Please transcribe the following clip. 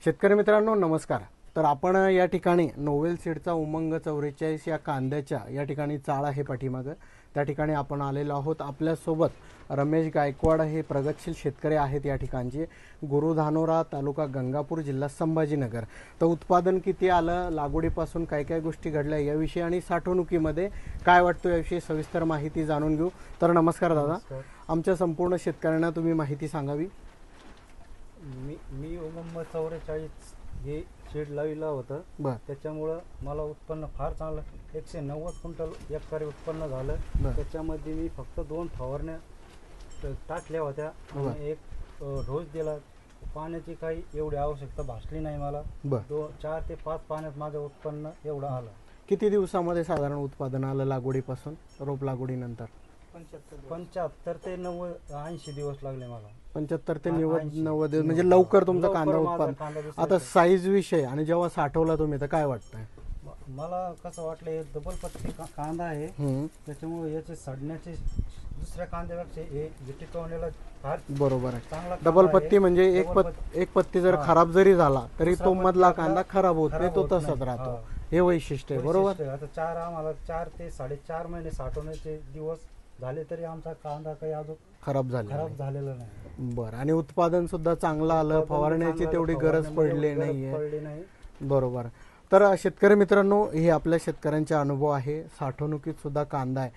शेतकरी मित्रांनो नमस्कार। तर आपण या ठिकाणी नोवेल सीडचा उमंग 44 या कांद्याच्या या ठिकाणी चाळ आहे पाठीमागं, त्या ठिकाणी आपण आलेलो आहोत। आपल्यासोबत रमेश गायकवाड हे प्रगतशील शेतकरी आहेत या ठिकाणचे, गुरुधानोरा तालुका गंगापूर जिल्हा संभाजीनगर। तर उत्पादन किती आलं, लागवडीपासून काय काय गोष्टी घडल्या याविषयी आणि साठवणुकीमध्ये काय वाटतं याविषयी सविस्तर माहिती जाणून घेऊ। तर नमस्कार दादा, आमच्या संपूर्ण शेतकऱ्यांना तुम्ही माहिती सांगावी। मी उमंग 44 हे शेड लावलं होतं, त्याच्यामुळं मला उत्पन्न फार चांगलं 190 क्विंटल एकरी उत्पन्न झालं। त्याच्यामध्ये मी फक्त 2 फवारण्या टाकल्या होत्या आणि एक डोस दिला। पाण्याची काही एवढी आवश्यकता भासली नाही मला। 4 ते 5 पाण्यात माझं उत्पन्न एवढं आलं। किती दिवसामध्ये साधारण उत्पादन आलं लागवडीपासून रोप लागवडीनंतर? 75 ते 80 दिवस लागले मला। 75 ते 90 दिवस म्हणजे लवकर तुमचा कांदा उत्पादन। आता साईज विषय आणि जेव्हा साठवला तुम्ही तर काय वाटतंय? मला कसं वाटलं, हे डबल पत्ती कांदा आहे, त्याच्यामुळे याचे सडण्याचे दुसऱ्या कांद्यापेक्षा हे टिकवण्याला फार बरोबर आहे। डबल पत्ती म्हणजे एक पत्ती जर खराब जरी झाला तरी तो मधला कांदा खराब होत नाही, तो तसाच राहतो, हे वैशिष्ट्य आहे। बरोबर। आता आम्हाला 4 ते 4.5 महिने साठवण्याचे दिवस झाले तरी आमचा कांदा काही अजून खराब झालेला नाही। बरं, आणि उत्पादन सुद्धा चांगलं आलं, फवारण्याची तेवढी गरज पडली नाहीये। बरोबर। तर शेतकरी मित्रांनो, हे आपल्या शेतकऱ्यांचे अनुभव आहे। साठवणुकीत सुद्धा कांदा आहे।